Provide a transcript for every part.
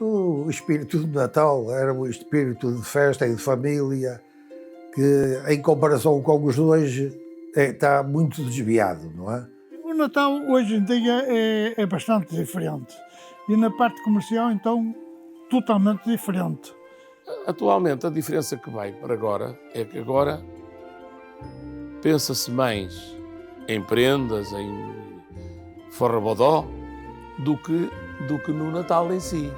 O espírito de Natal era um espírito de festa e de família que, em comparação com os de hoje, está muito desviado, não é? O Natal hoje em dia é bastante diferente e na parte comercial então totalmente diferente. Atualmente a diferença que vai para agora é que agora pensa-se mais em prendas, em forrabodó, do que no Natal em si.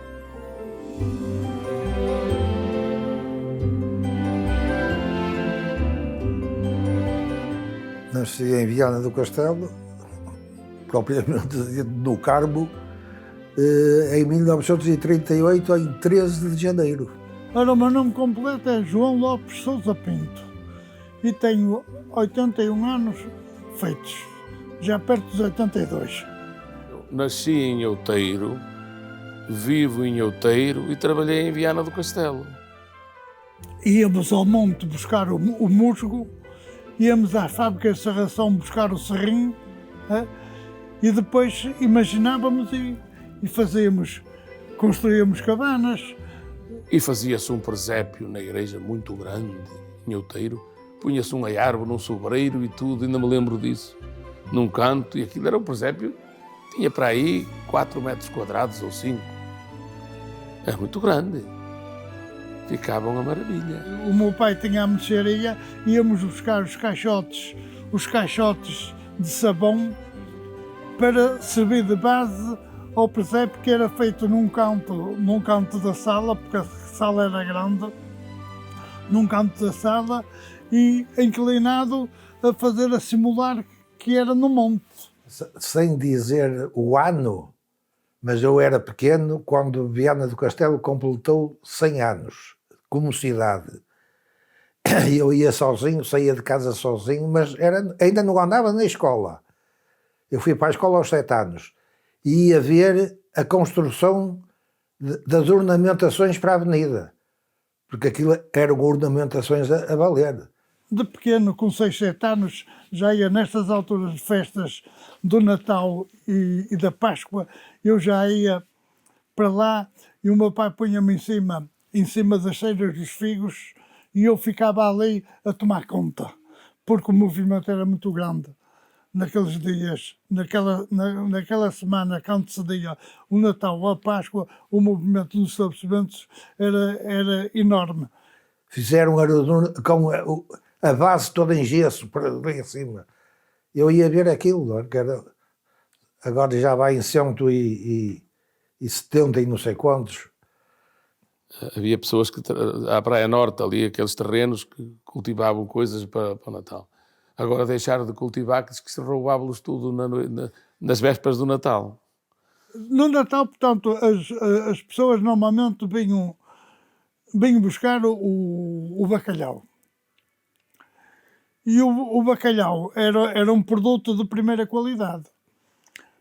Nasci em Viana do Castelo, propriamente no Carmo, em 1938, em 13 de janeiro. Ora, o meu nome completo é João Lopes Sousa Pinto e tenho 81 anos feitos, já perto dos 82. Nasci em Outeiro, vivo em Outeiro e trabalhei em Viana do Castelo. Íamos ao monte buscar o musgo, íamos à fábrica de serração buscar o serrinho, e depois imaginávamos e fazíamos, construíamos cabanas. E fazia-se um presépio na igreja muito grande, em Outeiro. Punha-se uma árvore, um sobreiro e tudo, ainda me lembro disso, num canto, e aquilo era um presépio, tinha para aí 4 metros quadrados ou 5. Era muito grande. Ficava uma maravilha. O meu pai tinha a mercearia, íamos buscar os caixotes de sabão para servir de base ao presépio, que era feito num canto da sala, porque a sala era grande, num canto da sala, e inclinado a simular que era no monte. Sem dizer o ano, mas eu era pequeno quando Viana do Castelo completou 100 anos, como cidade. Eu ia sozinho, saía de casa sozinho, mas ainda não andava na escola. Eu fui para a escola aos 7 anos e ia ver a construção das ornamentações para a avenida, porque aquilo eram ornamentações a valer. De pequeno, com 6, 7 anos, já ia nestas alturas de festas do Natal e da Páscoa, eu já ia para lá e o meu pai punha-me em cima das ceiras dos figos e eu ficava ali a tomar conta, porque o movimento era muito grande. Naqueles dias, naquela semana que antecedia o Natal, a Páscoa, o movimento dos estabelecimentos era enorme. Fizeram com a base toda em gesso, para ali acima. Eu ia ver aquilo, que era, agora já vai em 170 e não sei quantos. Havia pessoas que, à Praia Norte, ali, aqueles terrenos que cultivavam coisas para o Natal. Agora deixaram de cultivar, que se roubava-los tudo nas vésperas do Natal. No Natal, portanto, as pessoas normalmente vinham buscar o bacalhau. E o bacalhau era um produto de primeira qualidade.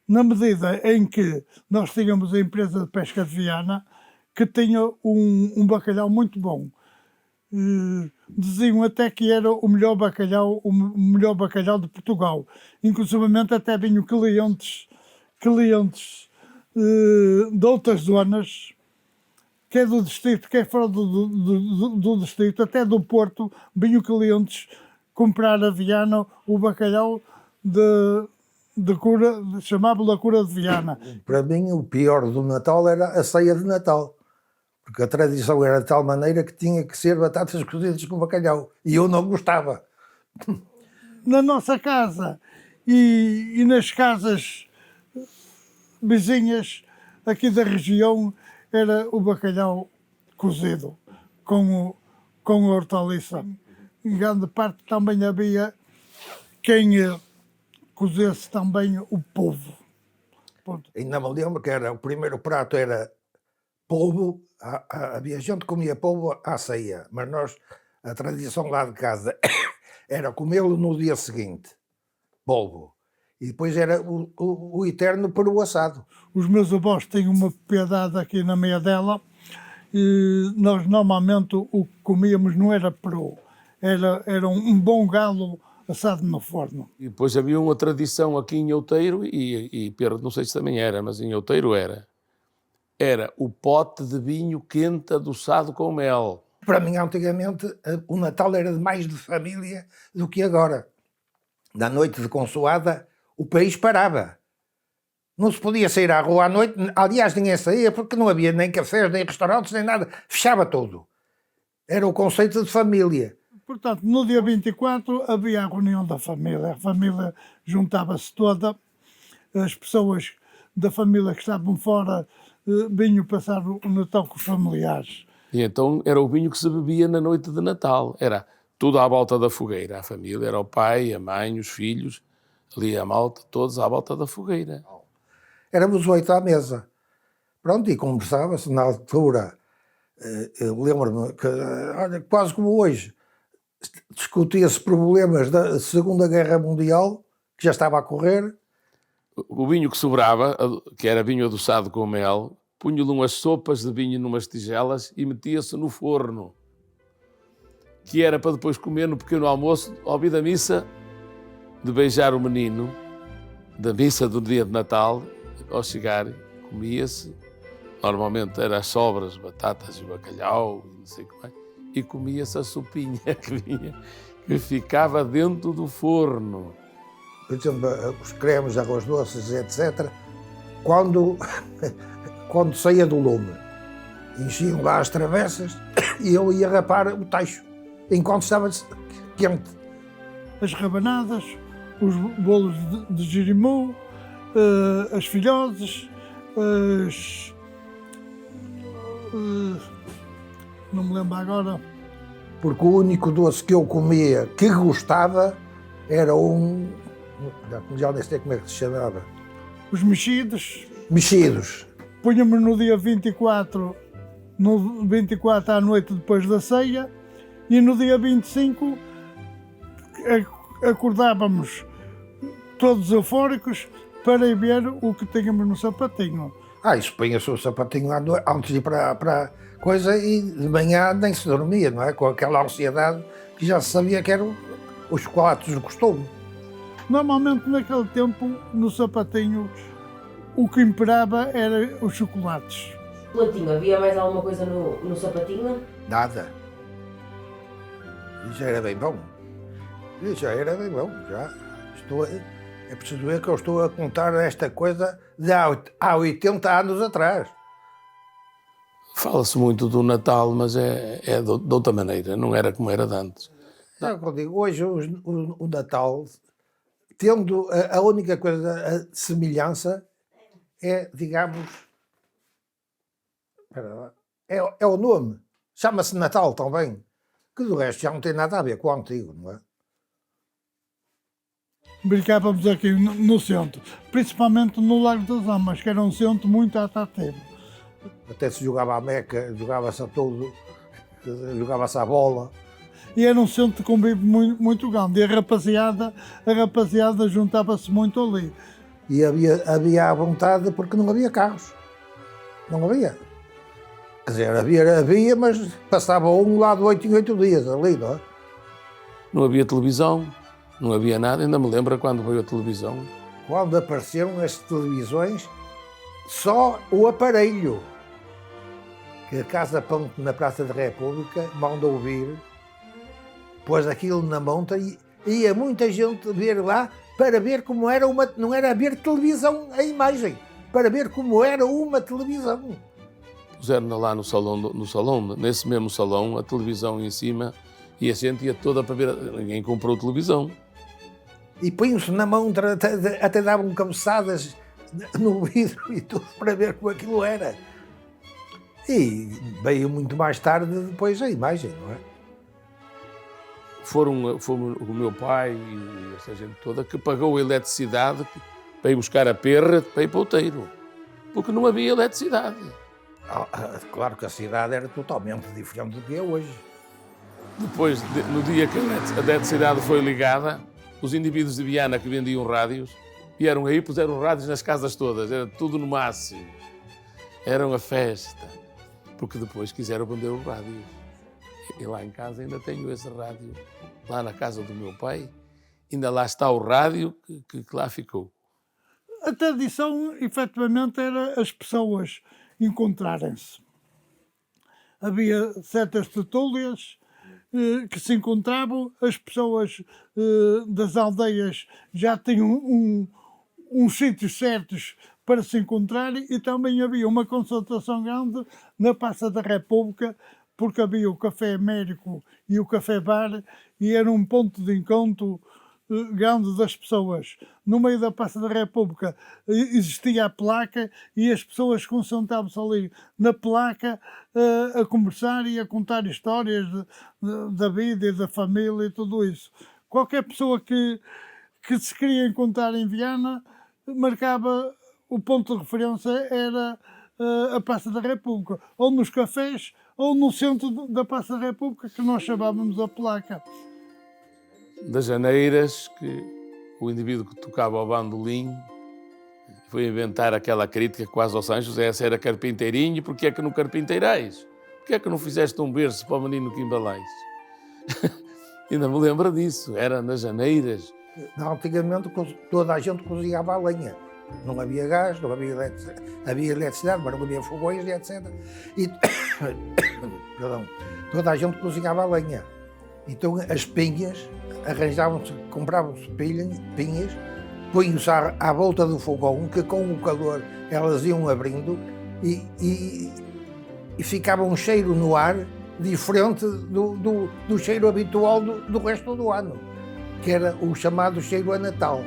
Na medida em que nós tínhamos a empresa de pesca de Viana, que tinha um bacalhau muito bom. Diziam até que era o melhor bacalhau de Portugal. Inclusivamente até vinham clientes de outras zonas, quer do distrito, quer fora do distrito, até do Porto, vinham clientes comprar a Viana o bacalhau de cura, chamava-lhe a cura de Viana. Para mim, o pior do Natal era a ceia de Natal, porque a tradição era de tal maneira que tinha que ser batatas cozidas com bacalhau, e eu não gostava. Na nossa casa e nas casas vizinhas aqui da região era o bacalhau cozido com a hortaliça. Em grande parte também havia quem cozesse também o polvo. Ainda me lembro que o primeiro prato era polvo, havia gente que comia polvo à ceia, mas a tradição lá de casa era comê-lo no dia seguinte, polvo. E depois era o eterno peru assado. Os meus avós têm uma propriedade aqui na meia dela e nós normalmente o que comíamos não era peru, era um bom galo assado no forno. E depois havia uma tradição aqui em Outeiro, e Perro, não sei se também era, mas em Outeiro era. era o pote de vinho quente adoçado com mel. Para mim, antigamente, o Natal era mais de família do que agora. Na noite de consoada, o país parava. Não se podia sair à rua à noite, aliás, ninguém saía porque não havia nem cafés, nem restaurantes, nem nada. Fechava tudo. Era o conceito de família. Portanto, no dia 24 havia a reunião da família. A família juntava-se toda, as pessoas da família que estavam fora vinham passar o Natal com os familiares. E então era o vinho que se bebia na noite de Natal. Era tudo à volta da fogueira. A família era o pai, a mãe, os filhos, ali a malta, todos à volta da fogueira. Éramos 8 à mesa. Pronto, e conversava-se na altura. Eu lembro-me que, olha, quase como hoje, discutia-se problemas da Segunda Guerra Mundial, que já estava a correr. O vinho que sobrava, que era vinho adoçado com mel, punha-lhe umas sopas de vinho numas tigelas e metia-se no forno, que era para depois comer no pequeno almoço, ao ouvir da missa, de beijar o menino, da missa do dia de Natal. Ao chegar, comia-se, normalmente eram as sobras, batatas e bacalhau, não sei o que mais, e comia-se a sopinha que vinha, que ficava dentro do forno. Por exemplo, os cremes, arroz doces, etc., quando saía do lume, enchiam lá as travessas e eu ia rapar o tacho, enquanto estava quente. As rabanadas, os bolos de girimum, as filhoses, não me lembro agora. Porque o único doce que eu comia que gostava era já nem sei como é que se chamava. Os mexidos. Mexidos. Punha-me no dia 24, no 24 à noite depois da ceia, e no dia 25 acordávamos todos eufóricos para ir ver o que tínhamos no sapatinho. Isso punha-se o sapatinho lá antes de ir para a coisa e de manhã nem se dormia, não é? Com aquela ansiedade que já se sabia que eram os chocolates do costume. Normalmente naquele tempo, no sapatinho, o que imperava era os chocolates. Latinho, havia mais alguma coisa no sapatinho? Nada. E já era bem bom. Já. É preciso ver que eu estou a contar esta coisa de há 80 anos atrás. Fala-se muito do Natal, mas é de outra maneira, não era como era de antes. É o que eu digo, hoje o Natal, tendo a única coisa de semelhança, é, digamos, é o nome. Chama-se Natal também, que do resto já não tem nada a ver com o antigo, não é? Brincávamos aqui no centro, principalmente no Largo das Amas, que era um centro muito atrativo. Até se jogava a meca, jogava-se a tudo, jogava-se a bola. E era um centro de convívio muito grande, e a rapaziada juntava-se muito ali. E havia à vontade porque não havia carros. Não havia. Quer dizer, havia, mas passava um lá de 8 em 8 dias ali, não é? Não havia televisão, não havia nada. Ainda me lembro quando veio a televisão. Quando apareceram as televisões, só o aparelho que a Casa Ponte na Praça da República mandou vir, pôs aquilo na monta e ia muita gente ver lá para ver como era não era ver televisão, a imagem, para ver como era uma televisão. Puseram lá no salão, nesse mesmo salão, a televisão em cima, e a gente ia toda para ver. Ninguém comprou televisão. E punham-se na mão, até davam cabeçadas no vidro e tudo para ver como aquilo era. E veio muito mais tarde depois a imagem, não é? Foram o meu pai e essa gente toda que pagou a eletricidade para ir buscar a perra para ir para o Outeiro, porque não havia eletricidade. Claro que a cidade era totalmente diferente do que é hoje. Depois, no dia que a eletricidade foi ligada, os indivíduos de Viana que vendiam rádios vieram aí e puseram rádios nas casas todas, era tudo no máximo. Era uma festa, porque depois quiseram vender os rádios. E lá em casa ainda tenho esse rádio, lá na casa do meu pai, ainda lá está o rádio que lá ficou. A tradição, efetivamente, era as pessoas encontrarem-se. Havia certas tertúlias que se encontravam, as pessoas das aldeias já tinham uns sítios certos para se encontrarem e também havia uma concentração grande na Praça da República, porque havia o Café Américo e o Café Bar e era um ponto de encontro grande das pessoas. No meio da Praça da República existia a placa e as pessoas concentravam-se ali na placa a conversar e a contar histórias da vida e da família e tudo isso. Qualquer pessoa que se queria encontrar em Viana marcava o ponto de referência era a Praça da República, ou nos cafés ou no centro da Praça da República, que nós chamávamos a placa. Das Janeiras, que o indivíduo que tocava ao bandolim foi inventar aquela crítica quase ao São José, se era carpinteirinho, porque é que não carpinteirais? Porque é que não fizeste um berço para o menino que embalais? Ainda me lembro disso, era nas Janeiras. Antigamente toda a gente cozinhava a lenha. Não havia gás, não havia eletricidade, mas não havia fogões e etc. E perdão, toda a gente cozinhava a lenha. Então as pinhas, compravam-se pinhas, punham-se à volta do fogão, que com o calor elas iam abrindo e ficava um cheiro no ar diferente do cheiro habitual do resto do ano, que era o chamado cheiro a Natal.